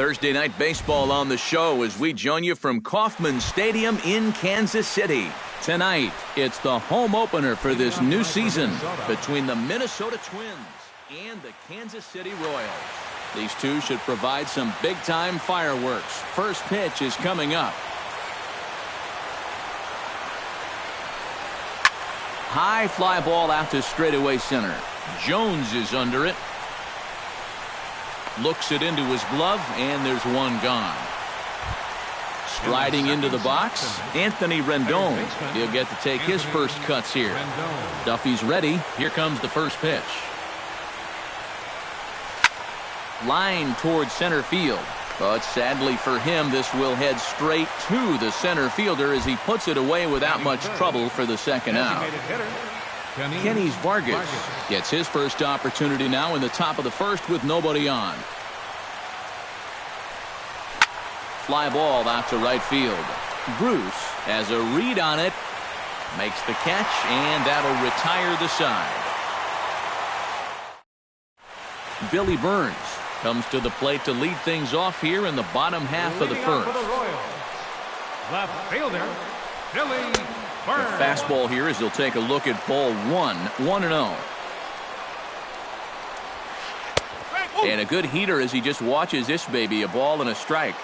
Thursday night baseball on the show as we join you from Kauffman Stadium in Kansas City. Tonight, it's the home opener for this new season between the Minnesota Twins and the Kansas City Royals. These two should provide some big-time fireworks. First pitch is coming up. High fly ball out to straightaway center. Jones is under it. Looks it into his glove, and there's one gone. Striding into the box, Anthony Rendon. He'll get to take his first cuts here. Duffy's ready. Here comes the first pitch. Line towards center field. But sadly for him, this will head straight to the center fielder as he puts it away without much trouble for the second out. Kenny Vargas gets his first opportunity now in the top of the first with nobody on. Fly ball out to right field. Bruce has a read on it, makes the catch, and that'll retire the side. Billy Burns comes to the plate to lead things off here in the bottom half of the first. Left fielder, Billy Burns. The fastball here as he'll take a look at ball 1-0. And a good heater as he just watches this baby, a ball and a strike.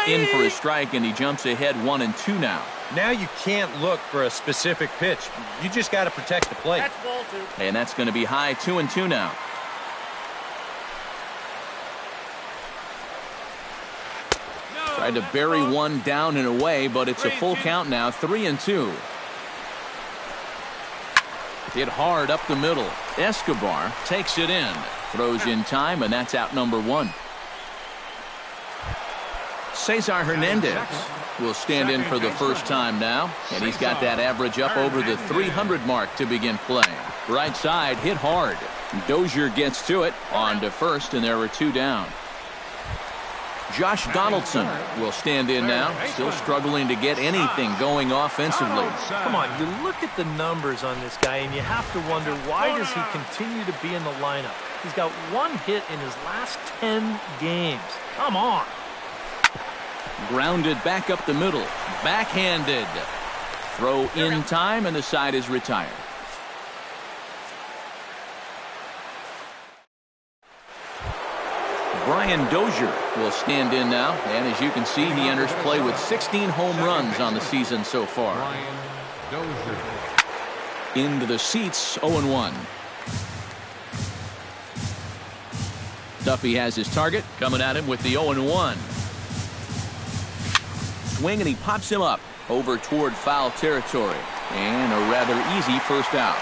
In for a strike, and he jumps ahead 1-2 now. Now you can't look for a specific pitch. You just got to protect the plate. That's ball 2. And that's going to be high 2-2 now. Tried to bury one down and away, but it's a full count now, 3-2. Hit hard up the middle. Escobar takes it in. Throws in time, and that's out number 1. Cesar Hernandez will stand in for the first time now, and he's got that average up over the 300 mark to begin play. Right side hit hard. Dozier gets to it on to first, and there are 2 down. Josh Donaldson will stand in now, still struggling to get anything going offensively. Come on, you look at the numbers on this guy, and you have to wonder, why does he continue to be in the lineup? He's got 1 hit in his last 10 games. Come on. Grounded back up the middle. Backhanded. Throw in time, and the side is retired. Brian Dozier will stand in now, and as you can see, he enters play with 16 home runs on the season so far. Into the seats, 0-1. Duffy has his target, coming at him with the 0-1. Swing, and he pops him up over toward foul territory, and a rather easy first out.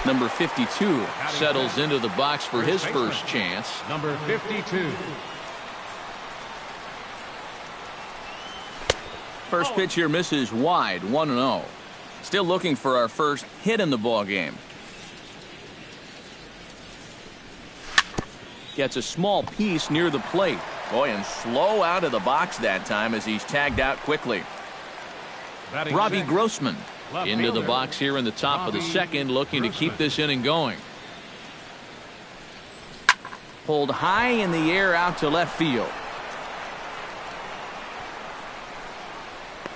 Number 52 settles into the box for his first chance. Number 52. First pitch here misses wide, 1-0. Still looking for our first hit in the ball game. Gets a small piece near the plate. Boy, and slow out of the box that time as he's tagged out quickly. Robbie Grossman into the box here in the top of the second, looking to keep this inning going. Pulled high in the air out to left field.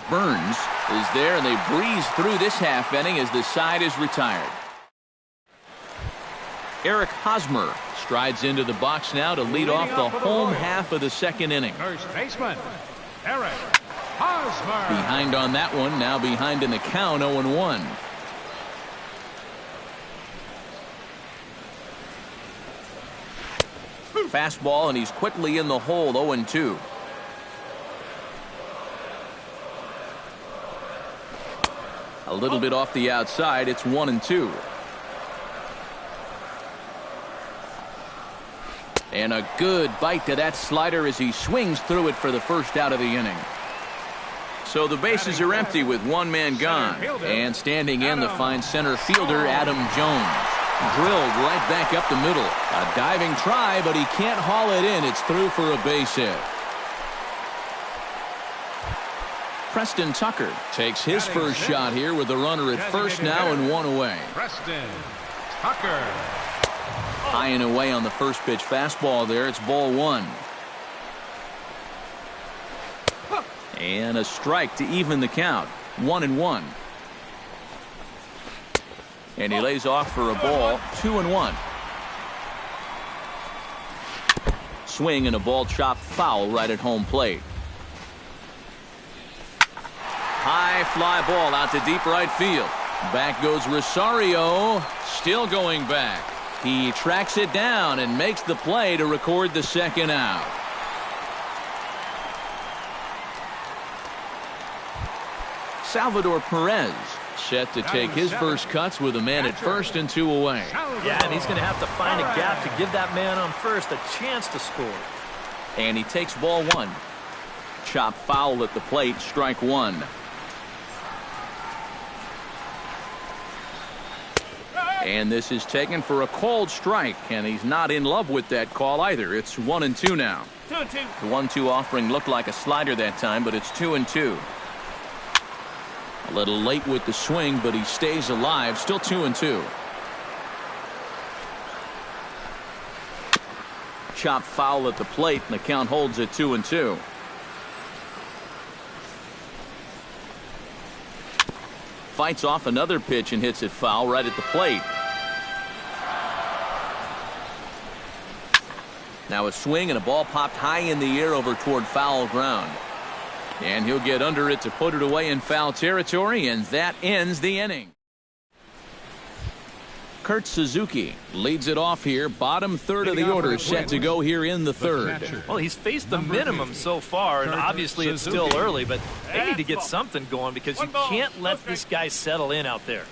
Burns is there, and they breeze through this half inning as the side is retired. Eric Hosmer strides into the box now to lead off the home half of the second inning. First baseman, Eric Hosmer. Behind on that one, now behind in the count, 0-1. Fastball, and he's quickly in the hole, 0-2. A little bit off the outside, it's 1-2. And a good bite to that slider as he swings through it for the first out of the inning. So the bases are empty with 1 man gone. And standing in, the fine center fielder, Adam Jones. Drilled right back up the middle. A diving try, but he can't haul it in. It's through for a base hit. Preston Tucker takes his first shot here with the runner at first now and 1 away. Preston Tucker. High and away on the first pitch fastball there. It's ball one. And a strike to even the count. 1-1. And he lays off for a ball. 2-1. Swing and a ball chopped foul right at home plate. High fly ball out to deep right field. Back goes Rosario. Still going back. He tracks it down and makes the play to record the second out. Salvador Perez set to take his first cuts with a man at first and 2 away. Yeah, and he's going to have to find a gap to give that man on first a chance to score. And he takes ball one. Chop foul at the plate, strike one. And this is taken for a called strike, and he's not in love with that call either. It's 1-2 now. 2-2. The 1-2 offering looked like a slider that time, but it's 2-2. A little late with the swing, but he stays alive. Still 2-2. Chop foul at the plate, and the count holds at 2-2. Fights off another pitch and hits it foul right at the plate. Now a swing and a ball popped high in the air over toward foul ground. And he'll get under it to put it away in foul territory, and that ends the inning. Kurt Suzuki leads it off here. Bottom third of the order set to go here in the third. Well, he's faced the minimum so far, and obviously it's still early, but they need to get something going because you can't let this guy settle in out there.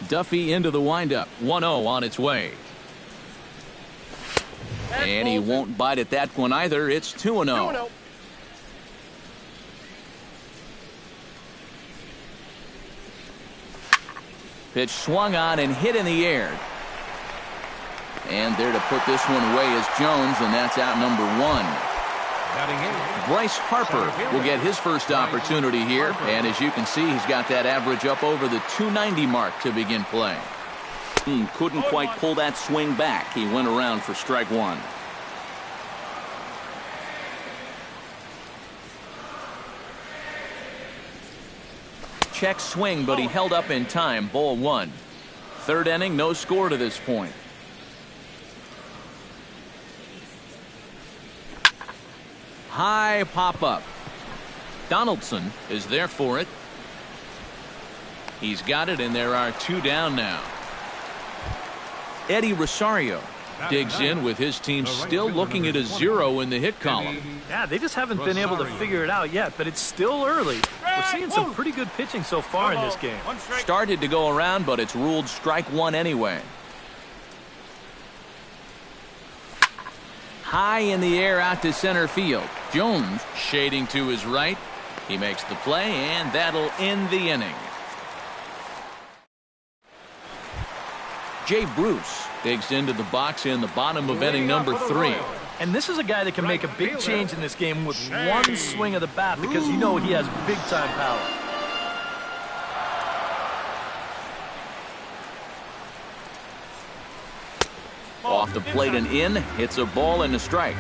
Duffy into the windup. 1-0 on its way. And he won't bite at that one either. It's 2-0. Pitch swung on and hit in the air. And there to put this one away is Jones, and that's out number one. Bryce Harper will get his first opportunity here. And as you can see, he's got that average up over the 290 mark to begin playing. Couldn't quite pull that swing back. He went around for strike one. Check swing, but he held up in time. Ball one. Third inning, no score to this point. High pop up. Donaldson is there for it. He's got it, and there are two down now. Eddie Rosario digs in with his team still looking at a 0 in the hit column. Yeah, they just haven't been able to figure it out yet, but it's still early. We're seeing some pretty good pitching so far in this game. Started to go around, but it's ruled strike one anyway. High in the air out to center field. Jones shading to his right. He makes the play, and that'll end the inning. Jay Bruce digs into the box in the bottom of inning number 3. And this is a guy that can make a big change in this game with one swing of the bat because you know he has big-time power. Off the plate and in. Hits a ball and a strike.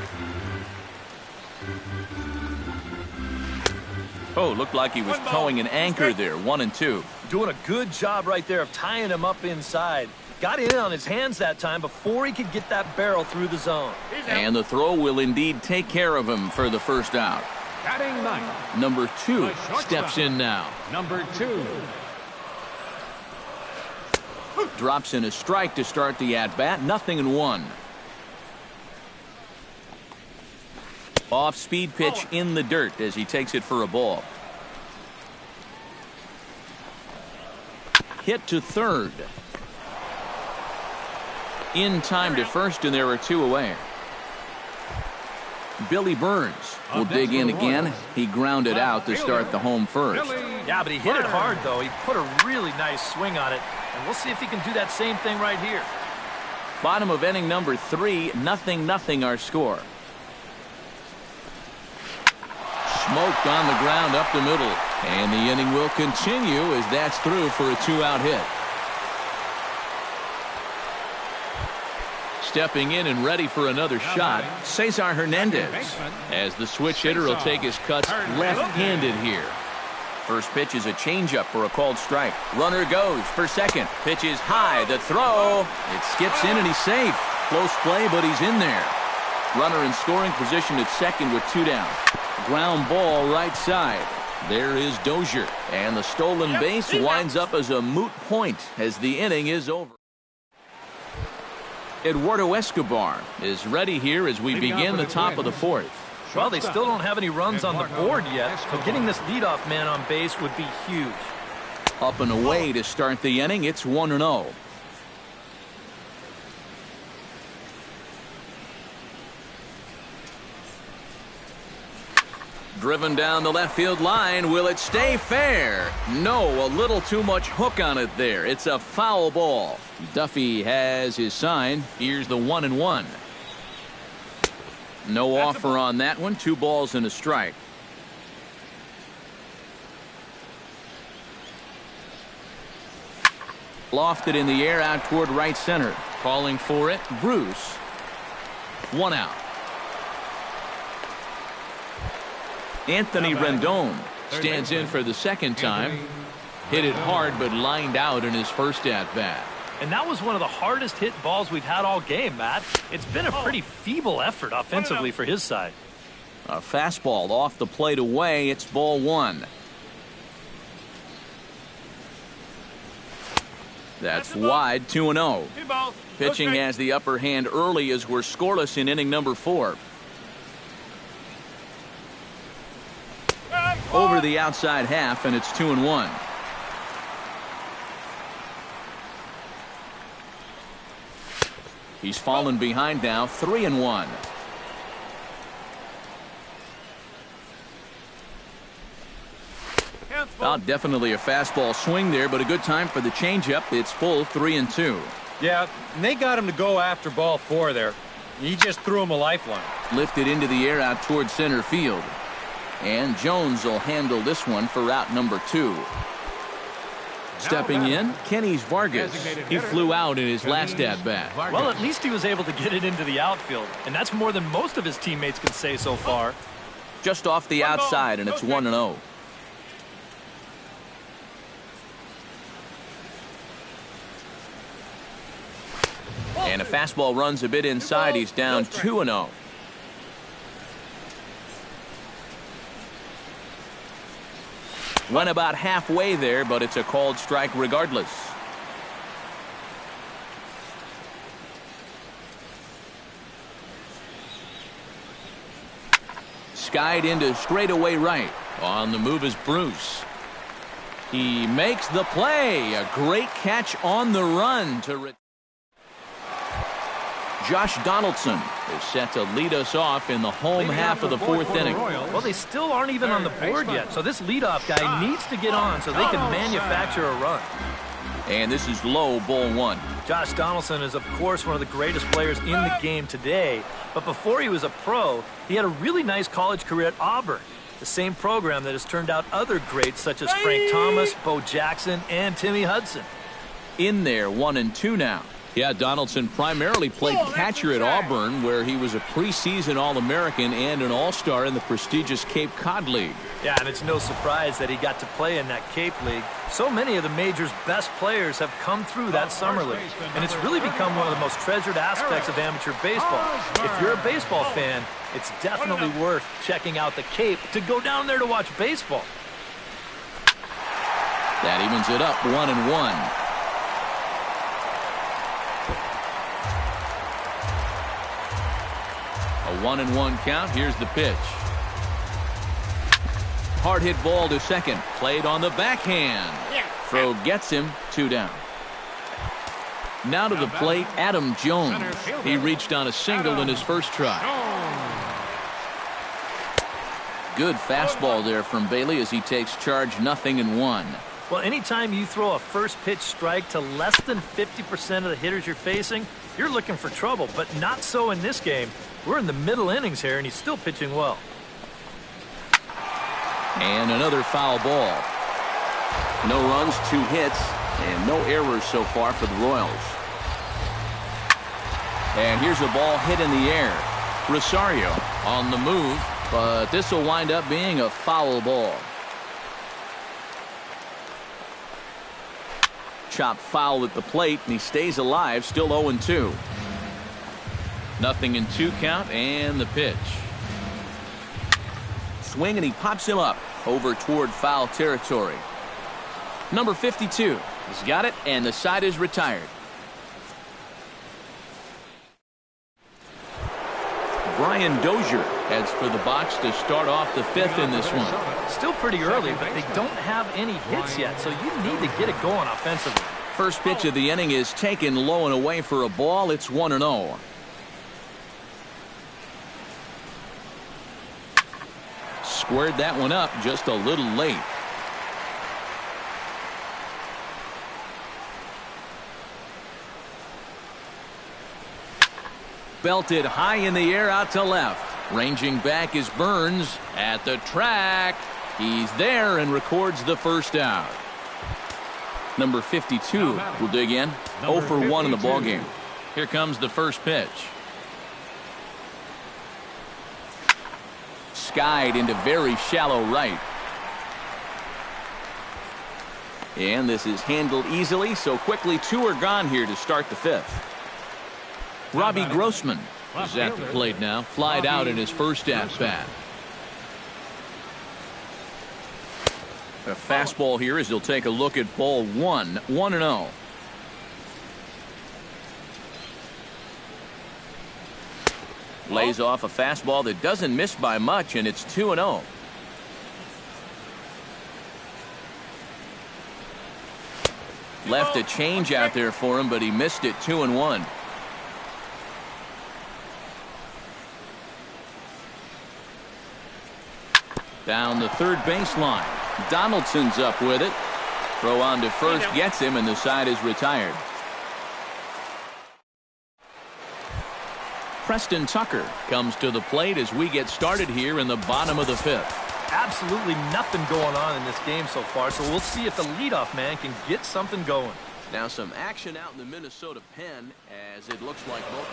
Oh, looked like he was towing an anchor there. 1-2. Doing a good job right there of tying him up inside. Got in on his hands that time before he could get that barrel through the zone. And the throw will indeed take care of him for the first out. Batting ninth. Number 2 steps in now. Number 2. Drops in a strike to start the at-bat. 0-1. Off-speed pitch in the dirt as he takes it for a ball. Hit to third. In time to first, and there are two away. Billy Burns will dig in again. He grounded out to start the home first. Yeah, but he hit it hard, though. He put a really nice swing on it, and we'll see if he can do that same thing right here. Bottom of inning number 3, 0-0 our score. Smoked on the ground up the middle, and the inning will continue as that's through for a 2-out hit. Stepping in and ready for another shot, Cesar Hernandez. As the switch hitter will take his cuts left-handed here. First pitch is a changeup for a called strike. Runner goes for second. Pitch is high. The throw. It skips in and he's safe. Close play, but he's in there. Runner in scoring position at second with 2 down. Ground ball right side. There is Dozier. And the stolen base winds up as a moot point as the inning is over. Eduardo Escobar is ready here as we begin the top of the 4th. Well, they still don't have any runs on the board yet, so getting this leadoff man on base would be huge. Up and away to start the inning. It's 1-0. Driven down the left field line. Will it stay fair? No, a little too much hook on it there. It's a foul ball. Duffy has his sign. Here's the 1-1. No offer on that one. 2 balls and a strike. Lofted in the air out toward right center. Calling for it, Bruce. 1 out. Anthony Rendon stands in for the second time. Hit it hard, but lined out in his first at-bat. And that was one of the hardest hit balls we've had all game, Matt. It's been a pretty feeble effort offensively for his side. A fastball off the plate away. It's ball 1. That's wide. 2-0. Pitching has the upper hand early as we're scoreless in inning number 4. Over the outside half, and it's 2-1. He's fallen behind now. 3-1. Well, definitely a fastball swing there, but a good time for the changeup. It's full. 3-2. Yeah, and they got him to go after ball 4 there. He just threw him a lifeline. Lifted into the air out toward center field. And Jones will handle this one for route number 2. Stepping in, Kenny's Vargas. He flew out in his last at-bat. Well, at least he was able to get it into the outfield, and that's more than most of his teammates can say so far. Just off the outside, and it's 1-0. And a fastball runs a bit inside. He's down 2-0. Went about halfway there, but it's a called strike regardless. Skied into straightaway right. On the move is Bruce. He makes the play. A great catch on the run to Josh Donaldson is set to lead us off in the home half of the 4th inning. Well, they still aren't even on the board yet, so this leadoff guy needs to get on so they can manufacture a run. And this is low, ball 1. Josh Donaldson is, of course, one of the greatest players in the game today, but before he was a pro, he had a really nice college career at Auburn, the same program that has turned out other greats such as Frank Thomas, Bo Jackson, and Timmy Hudson. In there, 1-2 now. Yeah, Donaldson primarily played catcher at Auburn, where he was a preseason All-American and an All-Star in the prestigious Cape Cod League. Yeah, and it's no surprise that he got to play in that Cape League. So many of the major's best players have come through that summer league, and it's really become one of the most treasured aspects of amateur baseball. If you're a baseball fan, it's definitely worth checking out the Cape to go down there to watch baseball. That evens it up, 1-1. A 1-1 count. Here's the pitch. Hard hit ball to second. Played on the backhand. Throw gets him. 2 down. Now to the plate, Adam Jones. He reached on a single in his first try. Good fastball there from Bailey as he takes charge. 0-1. Well, anytime you throw a first pitch strike to less than 50% of the hitters you're facing, you're looking for trouble, but not so in this game. We're in the middle innings here, and he's still pitching well. And another foul ball. No runs, 2 hits, and no errors so far for the Royals. And here's a ball hit in the air. Rosario on the move, but this will wind up being a foul ball. Chopped foul at the plate, and he stays alive, still 0-2. 0-2 count, and the pitch. Swing, and he pops him up over toward foul territory. Number 52 has got it, and the side is retired. Brian Dozier heads for the box to start off the fifth in this one. Still pretty early, but they don't have any hits yet, so you need to get it going offensively. First pitch of the inning is taken low and away for a ball. It's 1-0. Squared that one up just a little late. Belted high in the air out to left. Ranging back is Burns at the track. He's there and records the first out. Number 52 will dig in. 0 for 1 in the ballgame. Here comes the first pitch. Skied into very shallow right. And this is handled easily, so quickly 2 are gone here to start the fifth. Robbie Grossman is at the plate now. Flied out in his first at-bat. A fastball here as he'll take a look at ball 1. 1-0. Lays off a fastball that doesn't miss by much, and it's 2-0. Left a change out there for him, but he missed it. 2-1. Down the third baseline. Donaldson's up with it. Throw on to first gets him, and the side is retired. Preston Tucker comes to the plate as we get started here in the bottom of the fifth. Absolutely nothing going on in this game so far, so we'll see if the leadoff man can get something going. Now some action out in the Minnesota pen as it looks like both.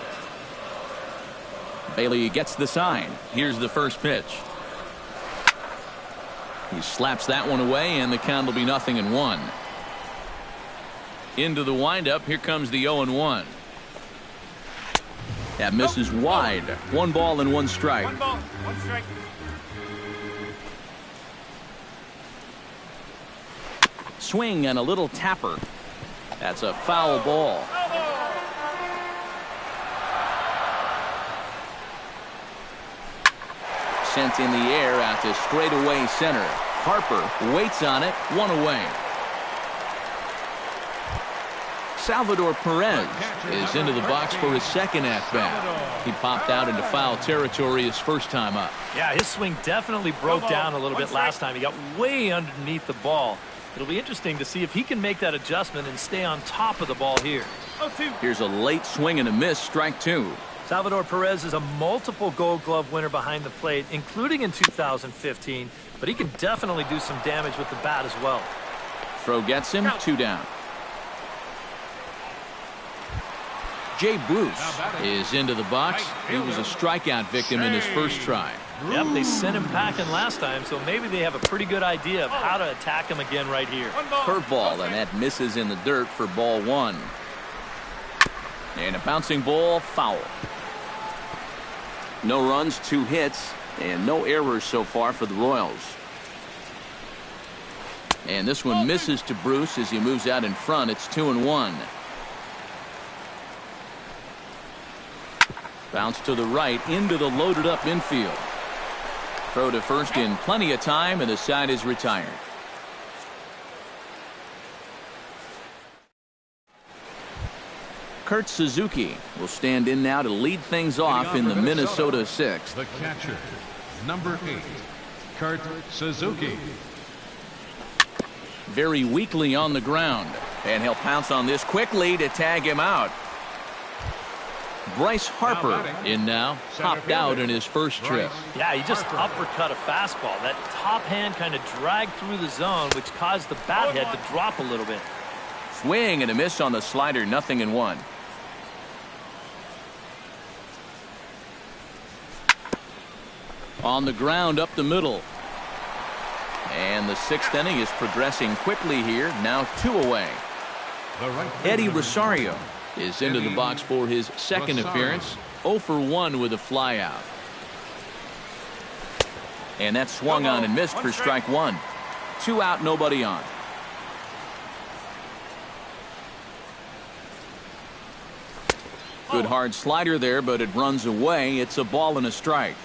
Bailey gets the sign. Here's the first pitch. He slaps that one away, and the count will be 0-1. Into the windup. Here comes the 0-1. That misses wide. 1 ball and 1 strike. 1 ball, 1 strike. Swing and a little tapper. That's a foul ball. Sent in the air out to straightaway center. Harper waits on it. 1 away. Salvador Perez is into the box for his second at-bat. He popped out into foul territory his first time up. Yeah, his swing definitely broke down a little bit last time. He got way underneath the ball. It'll be interesting to see if he can make that adjustment and stay on top of the ball here. Here's a late swing and a miss. Strike 2. Salvador Perez is a multiple Gold Glove winner behind the plate, including in 2015, but he can definitely do some damage with the bat as well. Throw gets him. 2 down. Jay Bruce is into the box. He was a strikeout victim in his first try. Yep, they sent him packing last time, so maybe they have a pretty good idea of how to attack him again right here. Curveball, and that misses in the dirt for ball 1. And a bouncing ball, foul. No runs, 2 hits, and no errors so far for the Royals. And this one misses to Bruce as he moves out in front. It's 2-1. Bounce to the right into the loaded up infield. Throw to first in plenty of time, and the side is retired. Kurt Suzuki will stand in now to lead things off in the Minnesota 6th. The catcher, number 8, Kurt Suzuki. Very weakly on the ground, and he'll pounce on this quickly to tag him out. Bryce Harper in now, hopped out in his first trip. Yeah, he just uppercut a fastball. That top hand kind of dragged through the zone, which caused the bat head to drop a little bit. Swing and a miss on the slider. 0-1. On the ground up the middle. And the sixth inning is progressing quickly here. Now 2 away. Eddie Rosario is into the box for his second appearance. 0 for 1 with a flyout. And that swung on and missed for strike 1. 2 out, nobody on. Good hard slider there, but it runs away. It's a ball and a strike.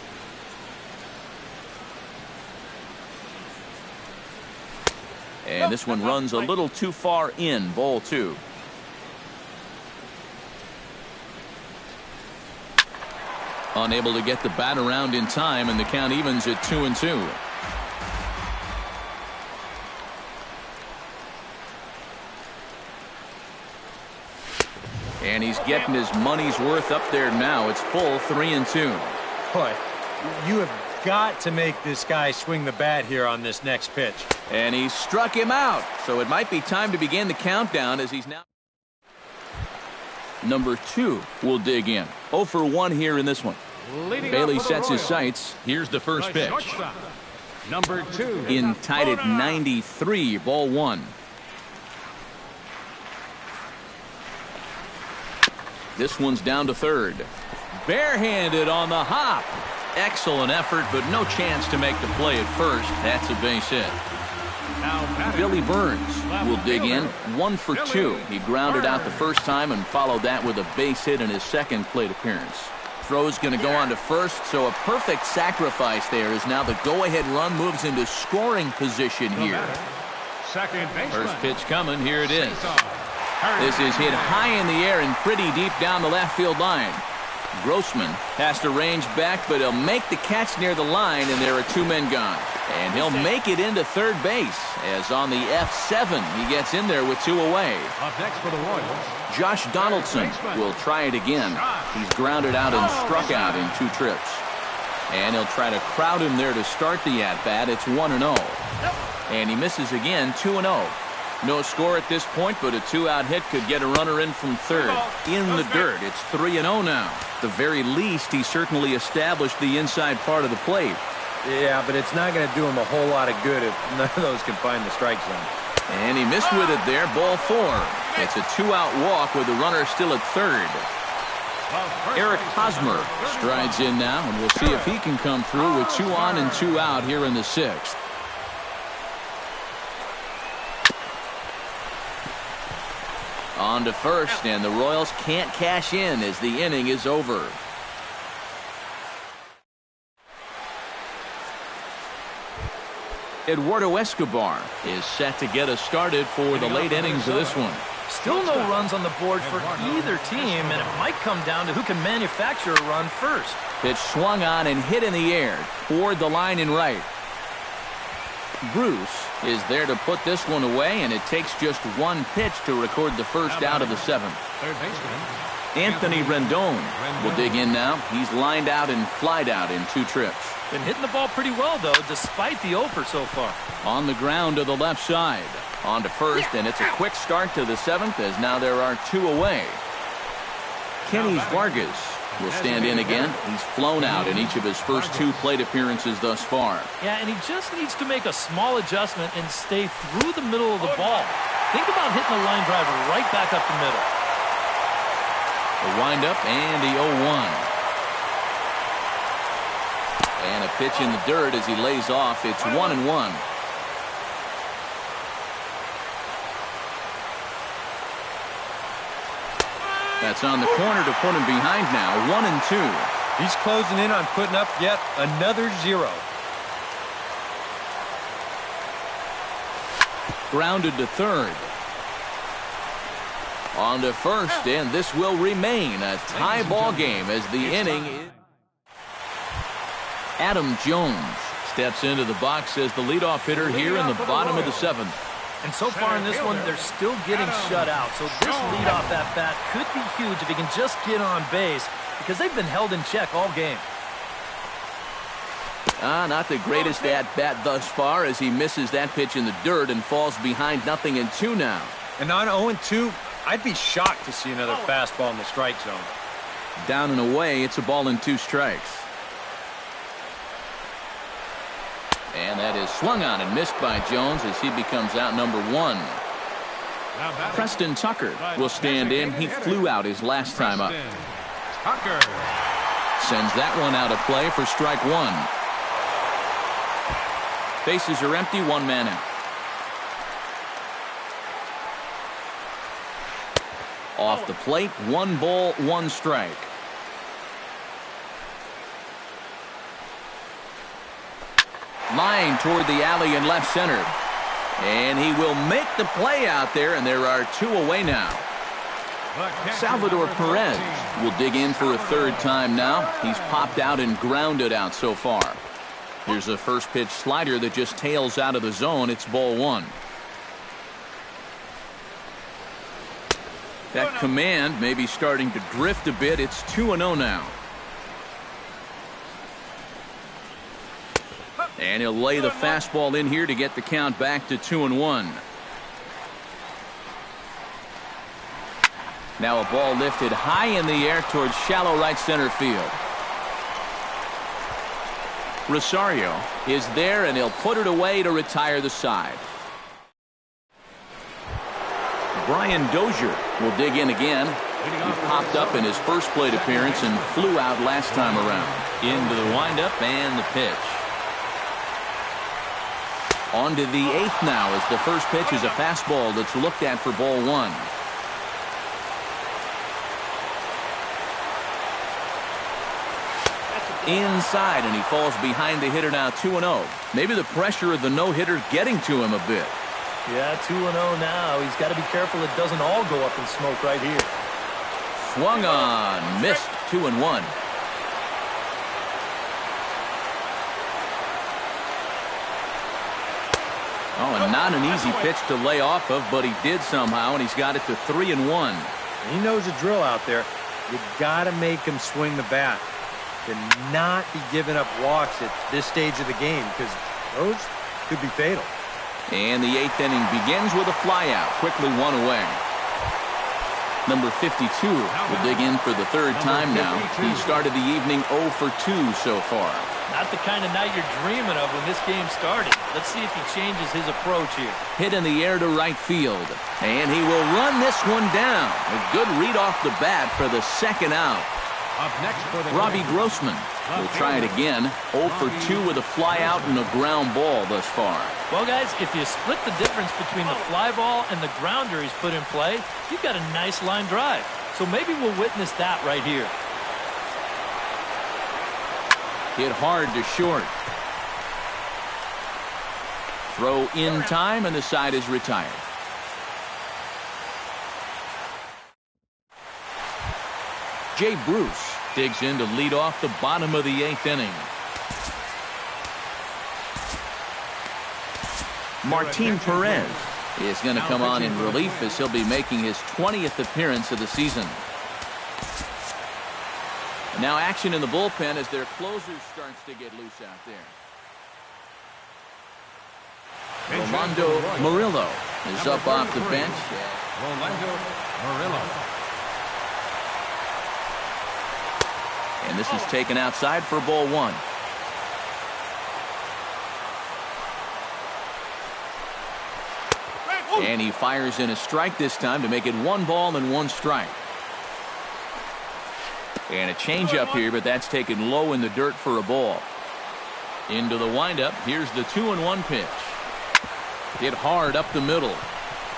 And this one runs a little too far in. Ball 2. Unable to get the bat around in time, and the count evens at 2-2. And he's getting his money's worth up there now. It's full 3-2. Boy, you have got to make this guy swing the bat here on this next pitch. And he struck him out. So it might be time to begin the countdown as he's now. Number 2 will dig in. 0 for 1 here in this one. Bailey sets his sights. Here's the first pitch. Number 2. In tied at 93. Ball 1. This one's down to third. Barehanded on the hop. Excellent effort, but no chance to make the play at first. That's a base hit. Billy Burns will dig in. 1 for 2. He grounded out the first time and followed that with a base hit in his second plate appearance. Throw's going to go on to first, so a perfect sacrifice there as now the go-ahead run moves into scoring position here. First pitch coming. Here it is. This is hit high in the air and pretty deep down the left field line. Grossman has to range back, but he'll make the catch near the line, and there are 2 men gone. And he'll make it into third base, as on the F7 he gets in there with 2 away. Up next for the Royals, Josh Donaldson will try it again. He's grounded out and struck out in 2 trips. And he'll try to crowd him there to start the at-bat. It's 1-0. And he misses again, 2-0. No score at this point, but a 2-out hit could get a runner in from third. In the dirt, it's 3-0 now. At the very least, he certainly established the inside part of the plate. Yeah, but it's not going to do him a whole lot of good if none of those can find the strike zone. And he missed with it there. Ball 4. It's a 2-out walk with the runner still at third. Eric Hosmer strides in now, and we'll see if he can come through with 2 on and 2 out here in the 6th. On to first, and the Royals can't cash in as the inning is over. Eduardo Escobar is set to get us started for the late innings of this one. Still no runs on the board for either team, and it might come down to who can manufacture a run first. Pitch swung on and hit in the air toward the line in right. Bruce is there to put this one away, and it takes just 1 pitch to record the first out of the 7th. Anthony Rendon will dig in now. He's lined out and flied out in 2 trips. Been hitting the ball pretty well, though, despite the over so far. On the ground to the left side. On to first, and it's a quick start to the 7th as now there are 2 away. Kenny Vargas will stand in again. He's flown out in each of his first 2 plate appearances thus far. Yeah, and he just needs to make a small adjustment and stay through the middle of the ball. Think about hitting a line drive right back up the middle. The windup and the 0-1. And a pitch in the dirt as he lays off. It's 1-1. That's on the corner to put him behind now. 1-2. He's closing in on putting up yet another 0. Grounded to third. On to first, and this will remain a tie ball game as the inning is. Adam Jones steps into the box as the leadoff hitter here in the bottom of the 7th. And so far in this one, they're still getting shut out. So this leadoff at-bat could be huge if he can just get on base, because they've been held in check all game. Not the greatest at-bat thus far as he misses that pitch in the dirt and falls behind 0-2 now. And on 0-2, I'd be shocked to see another fastball in the strike zone. Down and away, it's a ball and 2 strikes. And that is swung on and missed by Jones as he becomes out number 1. Preston Tucker will stand in. He flew out his last time up. Tucker sends that one out of play for strike 1. Bases are empty, 1 man out. Off the plate, 1 ball, 1 strike. Line toward the alley in left center. And he will make the play out there, and there are 2 away now. Salvador Perez will dig in for a 3rd time now. He's popped out and grounded out so far. Here's a first pitch slider that just tails out of the zone. It's ball 1. That command may be starting to drift a bit. It's 2-0 now. And he'll lay the fastball in here to get the count back to 2-1. Now a ball lifted high in the air towards shallow right center field. Rosario is there, and he'll put it away to retire the side. Brian Dozier will dig in again. He popped up in his first plate appearance and flew out last time around. Into the windup and the pitch. On to the 8th now as the first pitch is a fastball that's looked at for ball 1. Inside, and he falls behind the hitter now 2-0. Maybe the pressure of the no-hitter getting to him a bit. Yeah, 2-0 now. He's got to be careful it doesn't all go up in smoke right here. Swung on, missed, 2-1. Oh, and not an easy pitch to lay off of, but he did somehow, and he's got it to 3-1. He knows the drill out there. You got to make him swing the bat. To not be giving up walks at this stage of the game, because those could be fatal. And the 8th inning begins with a flyout. Quickly 1 away. Number 52 will dig in for the 3rd time now. He started the evening 0 for 2 so far. Not the kind of night you're dreaming of when this game started. Let's see if he changes his approach here. Hit in the air to right field. And he will run this one down. A good read off the bat for the 2nd out. up next for the Robbie Grossman will try it again. 0 for 2 with a fly out and a ground ball thus far. Well, guys, if you split the difference between the fly ball and the grounder he's put in play, you've got a nice line drive. So maybe we'll witness that right here. Hit hard to short. Throw in time, and the side is retired. Jay Bruce digs in to lead off the bottom of the 8th inning. Martin Perez is going to come on in relief as he'll be making his 20th appearance of the season. Now action in the bullpen as their closer starts to get loose out there. Rolando Murillo is up off the bench. Rolando Murillo. And this is taken outside for ball 1. And he fires in a strike this time to make it 1 ball and 1 strike. And a changeup here, but that's taken low in the dirt for a ball. Into the windup. Here's the 2-1 pitch. Hit hard up the middle.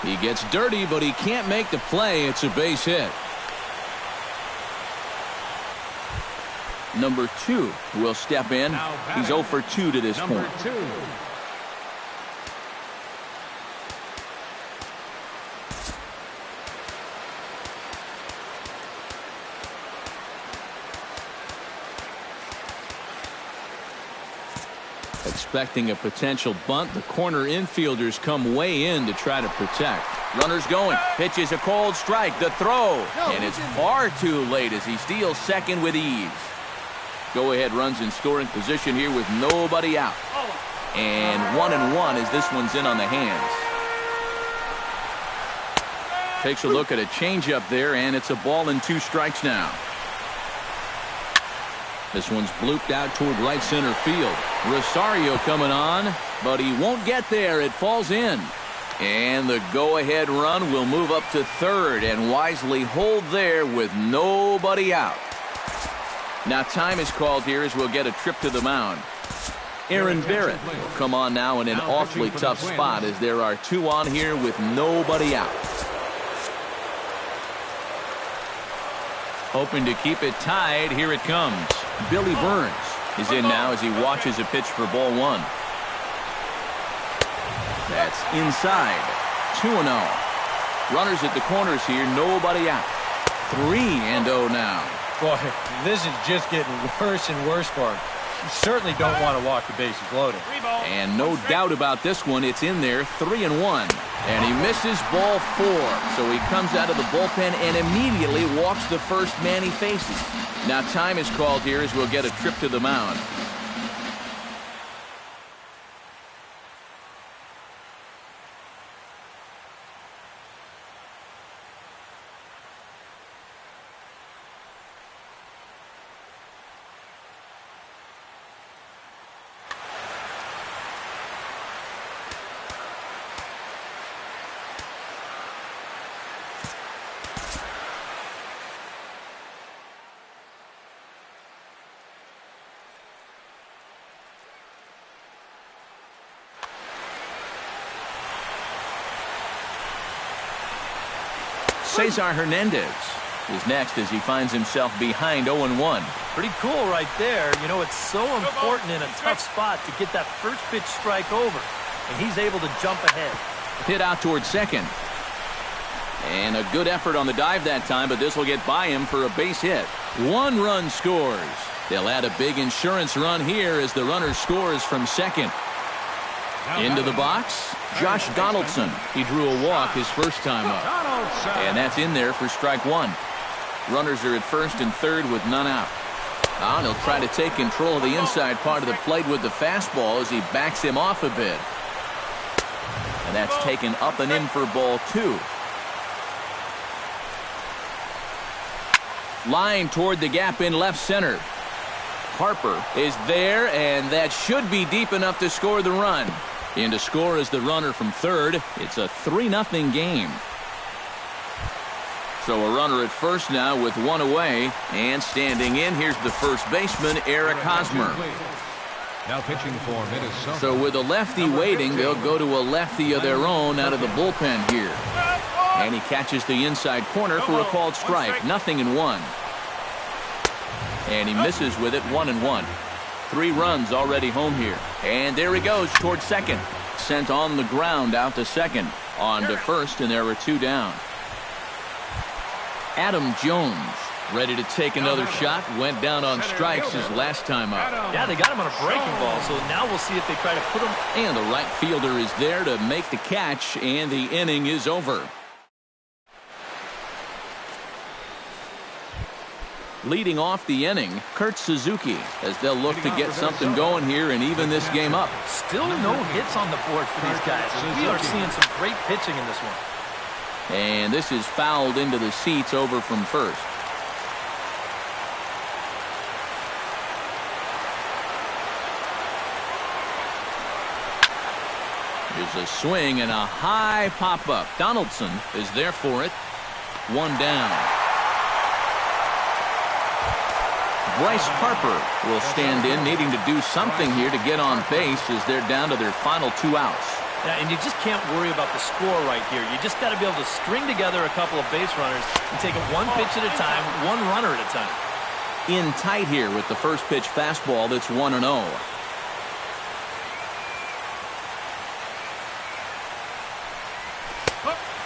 He gets dirty, but he can't make the play. It's a base hit. Number 2 will step in. He's 0 for 2 to this point. Expecting a potential bunt, the corner infielders come way in to try to protect. Runners going. Pitch is a cold strike. The throw. And it's far too late as he steals second with ease. Go-ahead runs in scoring position here with nobody out. And 1-1 as this one's in on the hands. Takes a look at a changeup there, and it's a ball and 2 strikes now. This one's blooped out toward right center field. Rosario coming on, but he won't get there. It falls in. And the go-ahead run will move up to third and wisely hold there with nobody out. Now time is called here as we'll get a trip to the mound. Aaron Barrett will come on now in an awfully tough spot as there are two on here with nobody out. Hoping to keep it tied, here it comes. Billy Burns is in now as he watches a pitch for ball one. That's inside. 2-0. Runners at the corners here, nobody out. 3-0 now. Boy, this is just getting worse and worse for him. You certainly don't want to walk the bases loaded. And no doubt about this one, it's in there, 3-1. And he misses ball 4. So he comes out of the bullpen and immediately walks the first man he faces. Now time is called here as we'll get a trip to the mound. Cesar Hernandez is next as he finds himself behind 0-1. Pretty cool right there. You know, it's so important in a tough spot to get that first pitch strike over. And he's able to jump ahead. Hit out towards second. And a good effort on the dive that time, but this will get by him for a base hit. 1 run scores. They'll add a big insurance run here as the runner scores from second. Into the box, Josh Donaldson. He drew a walk his first time up. And that's in there for strike 1. Runners are at first and third with none out. Now he'll try to take control of the inside part of the plate with the fastball as he backs him off a bit. And that's taken up and in for ball 2. Line toward the gap in left center. Harper is there, and that should be deep enough to score the run. In to score is the runner from third. It's a 3-0 game. So a runner at first now with 1 away. And standing in, here's the first baseman, Eric Hosmer. Now pitching for Minnesota. So with a lefty waiting, they'll go to a lefty of their own out of the bullpen here. And he catches the inside corner for a called strike. 0-1. And he misses with it, 1-1. 3 runs already home here. And there he goes towards second. Sent on the ground out to second. On to first, and there were 2 down. Adam Jones ready to take another shot. Went down on strikes his last time up. Yeah, they got him on a breaking ball, so now we'll see if they try to put him. And the right fielder is there to make the catch, and the inning is over. Leading off the inning, Kurt Suzuki, as they'll look to get something going here and even this game up. Still no hits on the board for these guys. We are seeing some great pitching in this one. And this is fouled into the seats over from first. There's a swing and a high pop-up. Donaldson is there for it. 1 down. Bryce Harper will stand in, needing to do something here to get on base as they're down to their final 2 outs. Yeah, and you just can't worry about the score right here. You just got to be able to string together a couple of base runners and take it 1 pitch at a time, 1 runner at a time. In tight here with the first pitch fastball that's 1-0.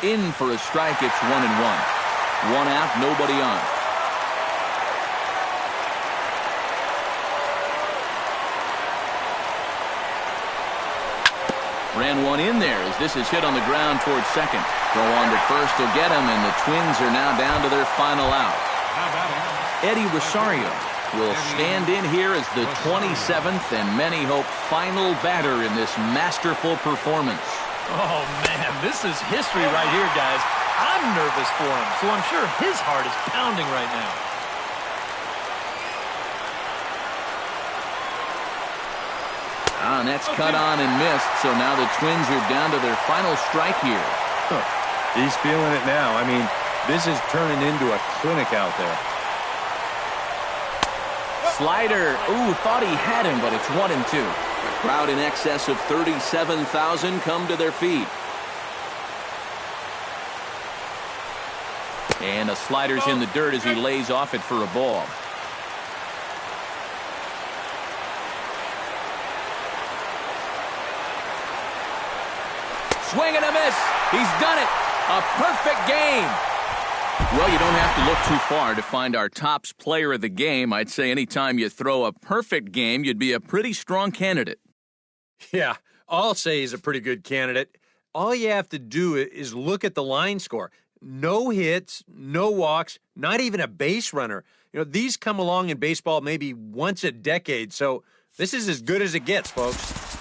In for a strike, it's 1-1. 1 out, nobody on. Ran 1 in there as this is hit on the ground towards second. Throw on to first will get him, and the Twins are now down to their final out. Eddie Rosario will stand in here as the 27th and many hope final batter in this masterful performance. Oh, man, this is history right here, guys. I'm nervous for him, so I'm sure his heart is pounding right now. And that's cut on and missed, so now the Twins are down to their final strike here. He's feeling it now. I mean, this is turning into a clinic out there. Slider. Ooh, thought he had him, but it's 1-2. A crowd in excess of 37,000 come to their feet. And a slider's in the dirt as he lays off it for a ball. Swing and a miss. He's done it. A perfect game. Well, you don't have to look too far to find our tops player of the game. I'd say anytime you throw a perfect game, you'd be a pretty strong candidate. Yeah, I'll say he's a pretty good candidate. All you have to do is look at the line score. No hits, no walks, not even a base runner. You know, these come along in baseball maybe once a decade, so this is as good as it gets, folks.